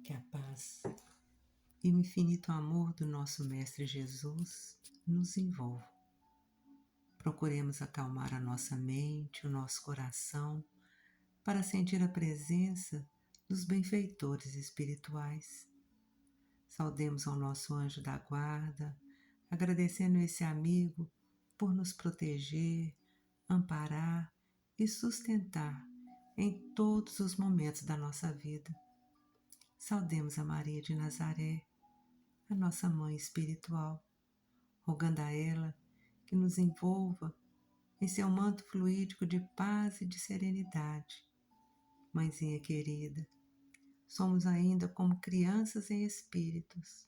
Que a paz e o infinito amor do nosso Mestre Jesus nos envolvam. Procuremos acalmar a nossa mente, o nosso coração, para sentir a presença dos benfeitores espirituais. Saudemos ao nosso anjo da guarda, agradecendo esse amigo por nos proteger, amparar e sustentar em todos os momentos da nossa vida. Saudemos a Maria de Nazaré, a nossa mãe espiritual, rogando a ela que nos envolva em seu manto fluídico de paz e de serenidade. Mãezinha querida, somos ainda como crianças em espíritos,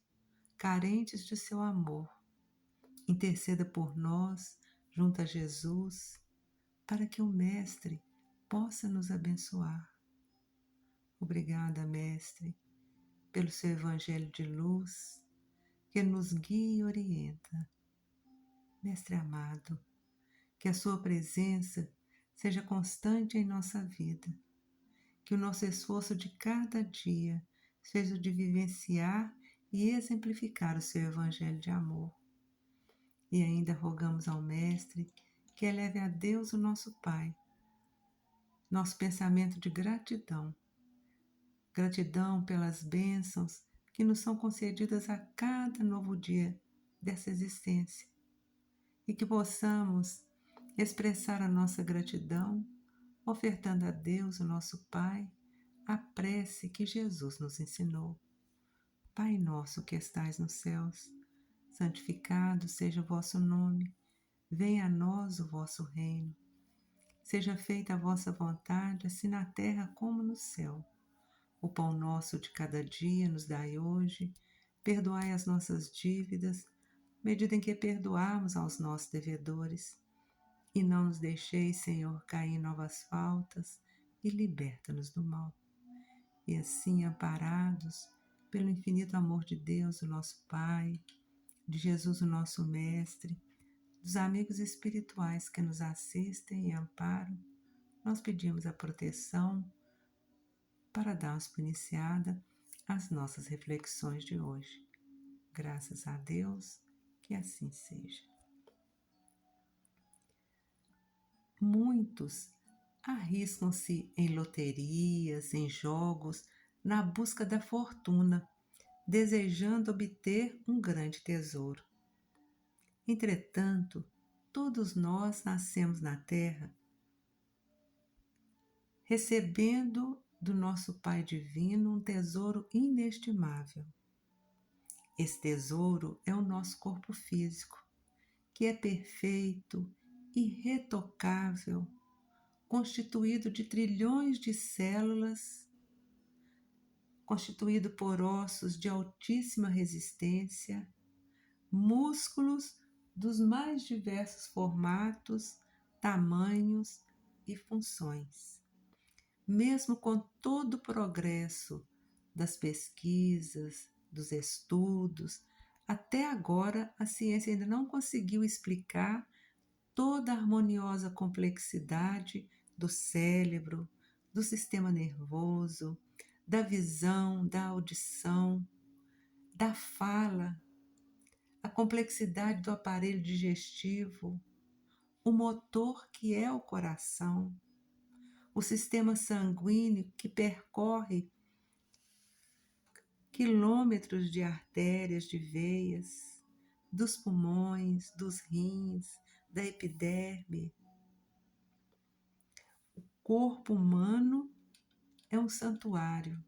carentes de seu amor. Interceda por nós junto a Jesus, para que o Mestre possa nos abençoar. Obrigada, Mestre, pelo seu Evangelho de luz, que nos guia e orienta. Mestre amado, que a sua presença seja constante em nossa vida, que o nosso esforço de cada dia seja o de vivenciar e exemplificar o seu Evangelho de amor. E ainda rogamos ao Mestre que eleve a Deus, o nosso Pai, nosso pensamento de gratidão. Gratidão pelas bênçãos que nos são concedidas a cada novo dia dessa existência. E que possamos expressar a nossa gratidão, ofertando a Deus, o nosso Pai, a prece que Jesus nos ensinou. Pai nosso que estais nos céus, santificado seja o vosso nome, venha a nós o vosso reino. Seja feita a vossa vontade, assim na terra como no céu. O pão nosso de cada dia nos dai hoje, perdoai as nossas dívidas, medida em que perdoarmos aos nossos devedores. E não nos deixeis, Senhor, cair em novas faltas, e liberta-nos do mal. E assim, amparados pelo infinito amor de Deus, o nosso Pai, de Jesus, o nosso Mestre, dos amigos espirituais que nos assistem e amparam, nós pedimos a proteção para darmos por iniciada as nossas reflexões de hoje. Graças a Deus, que assim seja. Muitos arriscam-se em loterias, em jogos, na busca da fortuna, desejando obter um grande tesouro. Entretanto, todos nós nascemos na Terra, recebendo do nosso Pai Divino um tesouro inestimável. Esse tesouro é o nosso corpo físico, que é perfeito, irretocável, constituído de trilhões de células, constituído por ossos de altíssima resistência, músculos dos mais diversos formatos, tamanhos e funções. Mesmo com todo o progresso das pesquisas, dos estudos, até agora a ciência ainda não conseguiu explicar toda a harmoniosa complexidade do cérebro, do sistema nervoso, da visão, da audição, da fala, a complexidade do aparelho digestivo, o motor que é o coração, o sistema sanguíneo que percorre quilômetros de artérias, de veias, dos pulmões, dos rins, da epiderme. O corpo humano é um santuário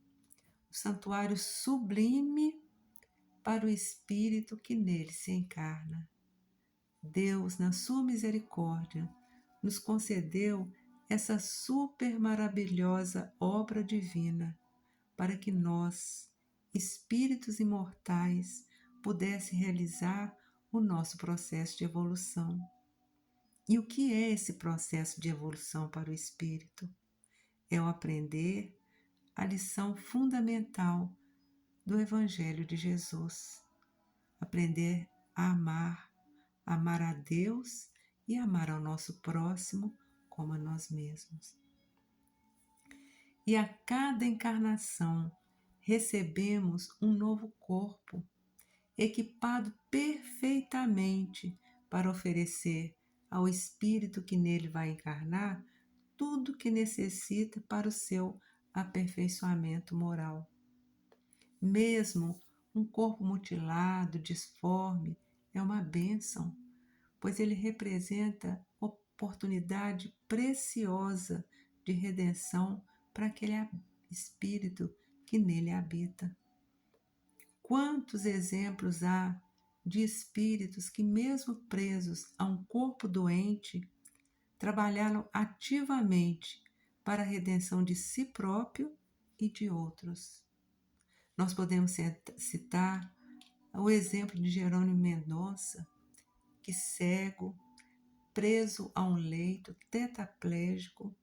sublime para o espírito que nele se encarna. Deus, na sua misericórdia, nos concedeu essa super maravilhosa obra divina para que nós, espíritos imortais, pudesse realizar o nosso processo de evolução. E o que é esse processo de evolução para o espírito? É o aprender a lição fundamental do Evangelho de Jesus. Aprender a amar a Deus e amar ao nosso próximo como a nós mesmos. E a cada encarnação recebemos um novo corpo, equipado perfeitamente para oferecer ao espírito que nele vai encarnar tudo que necessita para o seu aperfeiçoamento moral. Mesmo um corpo mutilado, disforme, é uma bênção, pois ele representa oportunidade preciosa de redenção para aquele espírito que nele habita. Quantos exemplos há de espíritos que, mesmo presos a um corpo doente, trabalharam ativamente para a redenção de si próprio e de outros. Nós podemos citar o exemplo de Jerônimo Mendonça, que cego, preso a um leito, tetraplégico,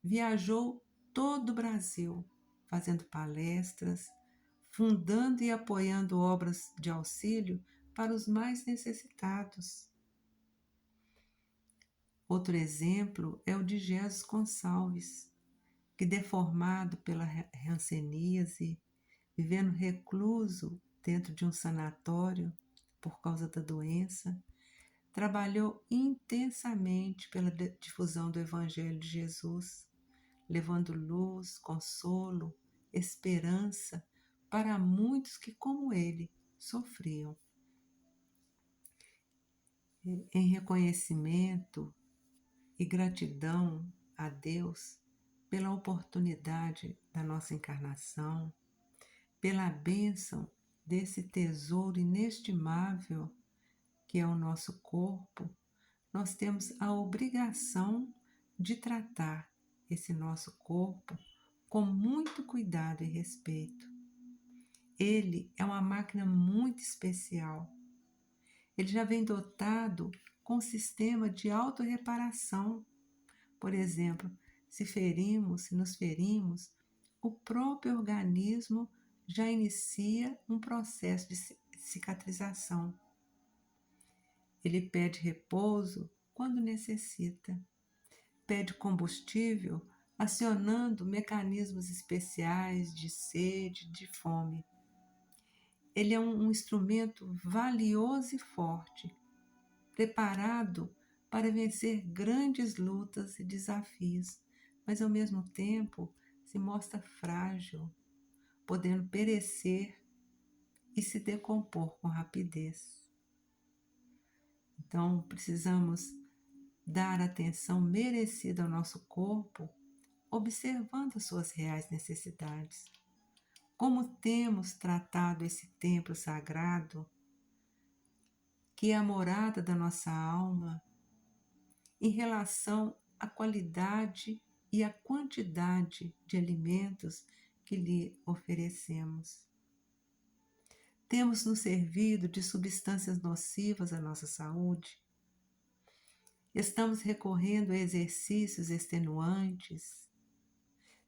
viajou todo o Brasil, fazendo palestras, fundando e apoiando obras de auxílio para os mais necessitados. Outro exemplo é o de Jesus Gonçalves, que, deformado pela hanseníase, vivendo recluso dentro de um sanatório por causa da doença, trabalhou intensamente pela difusão do Evangelho de Jesus, levando luz, consolo, esperança para muitos que, como ele, sofriam. Em reconhecimento e gratidão a Deus pela oportunidade da nossa encarnação, pela bênção desse tesouro inestimável que é o nosso corpo, nós temos a obrigação de tratar esse nosso corpo com muito cuidado e respeito. Ele é uma máquina muito especial. Ele já vem dotado com um sistema de autorreparação. Por exemplo, se nos ferimos, o próprio organismo já inicia um processo de cicatrização. Ele pede repouso quando necessita, pede combustível acionando mecanismos especiais de sede, de fome. Ele é um instrumento valioso e forte, preparado para vencer grandes lutas e desafios, mas ao mesmo tempo se mostra frágil, podendo perecer e se decompor com rapidez. Então, precisamos dar atenção merecida ao nosso corpo, observando as suas reais necessidades. Como temos tratado esse templo sagrado, que é a morada da nossa alma, em relação à qualidade e à quantidade de alimentos que lhe oferecemos. Temos nos servido de substâncias nocivas à nossa saúde? Estamos recorrendo a exercícios extenuantes?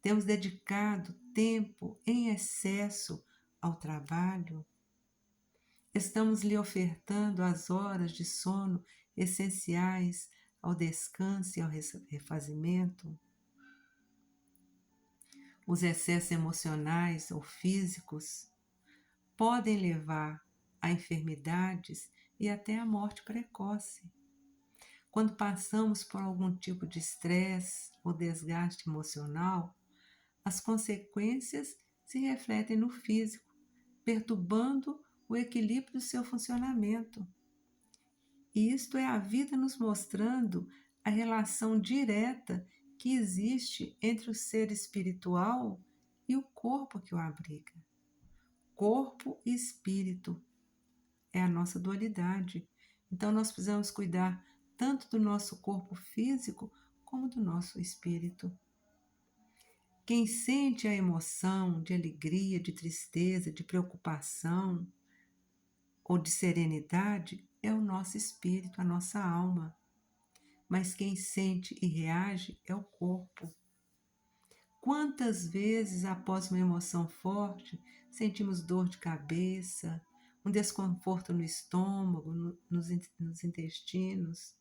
Temos dedicado tempo em excesso ao trabalho? Estamos lhe ofertando as horas de sono essenciais ao descanso e ao refazimento? Os excessos emocionais ou físicos podem levar a enfermidades e até a morte precoce. Quando passamos por algum tipo de estresse ou desgaste emocional, as consequências se refletem no físico, perturbando o equilíbrio do seu funcionamento. E isto é a vida nos mostrando a relação direta que existe entre o ser espiritual e o corpo que o abriga. Corpo e espírito é a nossa dualidade. Então nós precisamos cuidar tanto do nosso corpo físico como do nosso espírito. Quem sente a emoção de alegria, de tristeza, de preocupação ou de serenidade é o nosso espírito, a nossa alma. Mas quem sente e reage é o corpo. Quantas vezes, após uma emoção forte, sentimos dor de cabeça, um desconforto no estômago, nos intestinos?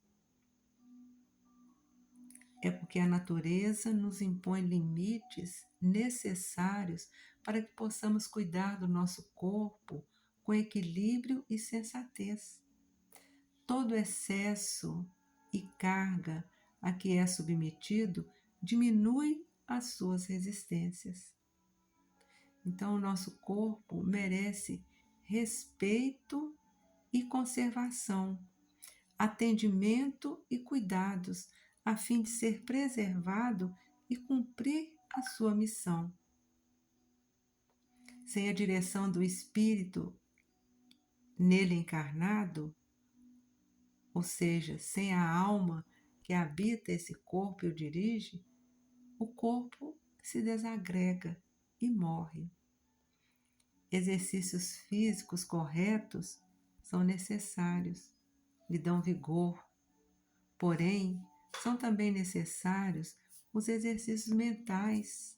É porque a natureza nos impõe limites necessários para que possamos cuidar do nosso corpo com equilíbrio e sensatez. Todo excesso e carga a que é submetido diminui as suas resistências. Então, o nosso corpo merece respeito e conservação, atendimento e cuidados, a fim de ser preservado e cumprir a sua missão. Sem a direção do Espírito nele encarnado, ou seja, sem a alma que habita esse corpo e o dirige, o corpo se desagrega e morre. Exercícios físicos corretos são necessários, lhe dão vigor, porém, são também necessários os exercícios mentais,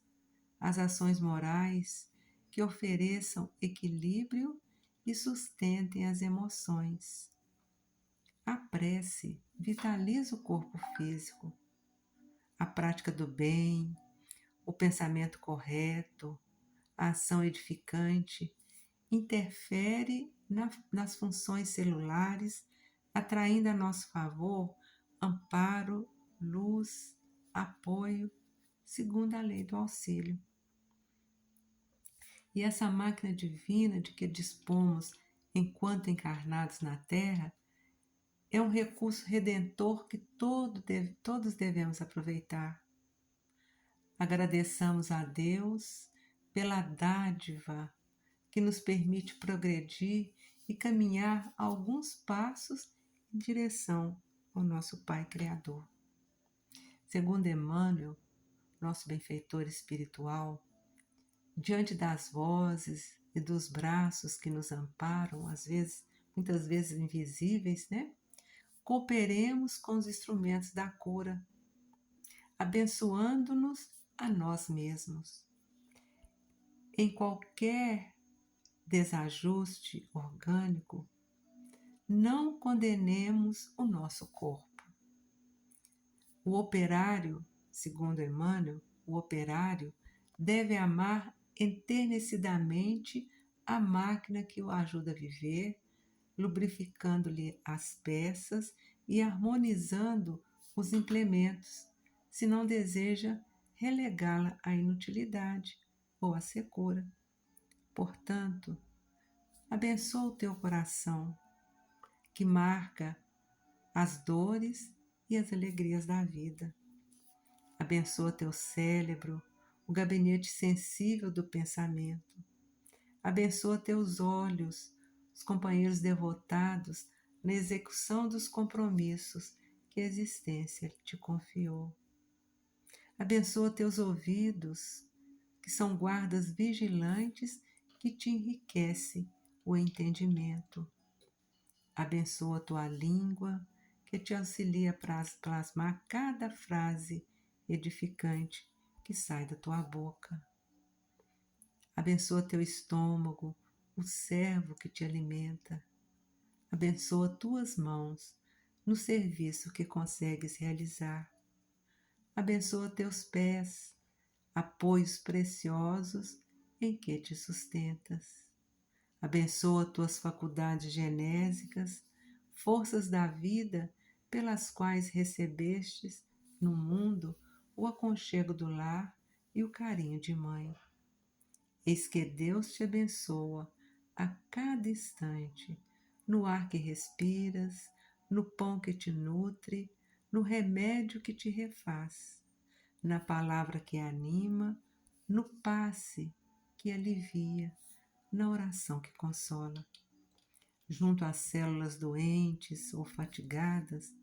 as ações morais que ofereçam equilíbrio e sustentem as emoções. A prece vitaliza o corpo físico. A prática do bem, o pensamento correto, a ação edificante interfere nas funções celulares, atraindo a nosso favor amparo, luz, apoio, segundo a lei do auxílio. E essa máquina divina de que dispomos enquanto encarnados na Terra é um recurso redentor que todos devemos aproveitar. Agradeçamos a Deus pela dádiva que nos permite progredir e caminhar alguns passos em direção ao nosso Pai Criador. Segundo Emmanuel, nosso benfeitor espiritual, diante das vozes e dos braços que nos amparam, muitas vezes invisíveis, cooperemos com os instrumentos da cura, abençoando-nos a nós mesmos. Em qualquer desajuste orgânico, não condenemos o nosso corpo. O operário, segundo Emmanuel, o operário deve amar enternecidamente a máquina que o ajuda a viver, lubrificando-lhe as peças e harmonizando os implementos, se não deseja relegá-la à inutilidade ou à secura. Portanto, abençoa o teu coração, que marca as dores e as alegrias da vida. Abençoa teu cérebro, o gabinete sensível do pensamento. Abençoa teus olhos, os companheiros devotados na execução dos compromissos que a existência te confiou. Abençoa teus ouvidos, que são guardas vigilantes que te enriquece o entendimento. Abençoa tua língua, que te auxilia para plasmar cada frase edificante que sai da tua boca. Abençoa teu estômago, o servo que te alimenta. Abençoa tuas mãos no serviço que consegues realizar. Abençoa teus pés, apoios preciosos em que te sustentas. Abençoa tuas faculdades genésicas, forças da vida pelas quais recebestes no mundo o aconchego do lar e o carinho de mãe. Eis que Deus te abençoa a cada instante, no ar que respiras, no pão que te nutre, no remédio que te refaz, na palavra que anima, no passe que alivia, na oração que consola. Junto às células doentes ou fatigadas,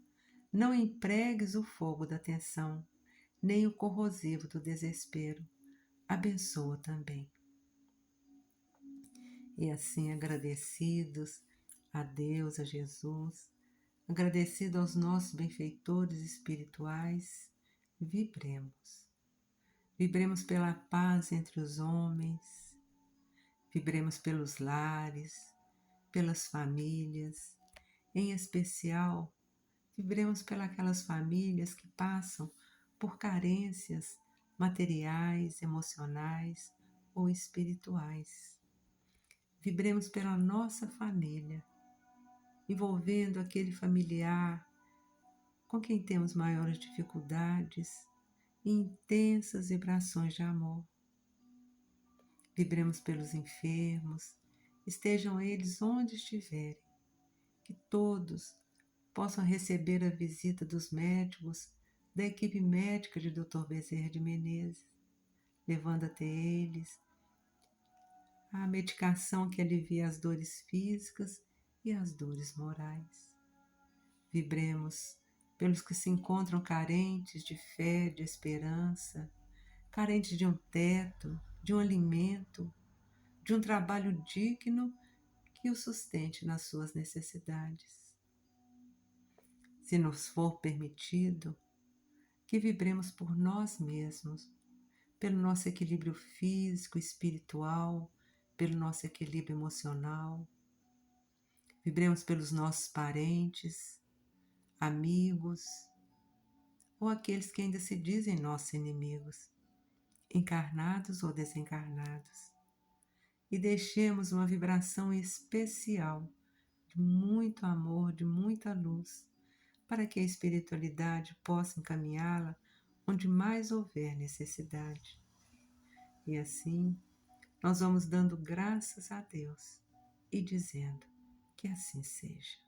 não empregues o fogo da tensão, nem o corrosivo do desespero. Abençoa também. E assim, agradecidos a Deus, a Jesus, agradecido aos nossos benfeitores espirituais, vibremos. Vibremos pela paz entre os homens, vibremos pelos lares, pelas famílias, em especial, vibremos pelas famílias que passam por carências materiais, emocionais ou espirituais. Vibremos pela nossa família, envolvendo aquele familiar com quem temos maiores dificuldades e intensas vibrações de amor. Vibremos pelos enfermos, estejam eles onde estiverem, que todos possam receber a visita dos médicos da equipe médica de Dr. Bezerra de Menezes, levando até eles a medicação que alivia as dores físicas e as dores morais. Vibremos pelos que se encontram carentes de fé, de esperança, carentes de um teto, de um alimento, de um trabalho digno que o sustente nas suas necessidades. Se nos for permitido, que vibremos por nós mesmos, pelo nosso equilíbrio físico, espiritual, pelo nosso equilíbrio emocional. Vibremos pelos nossos parentes, amigos ou aqueles que ainda se dizem nossos inimigos, encarnados ou desencarnados. E deixemos uma vibração especial de muito amor, de muita luz, para que a espiritualidade possa encaminhá-la onde mais houver necessidade. E assim, nós vamos dando graças a Deus e dizendo que assim seja.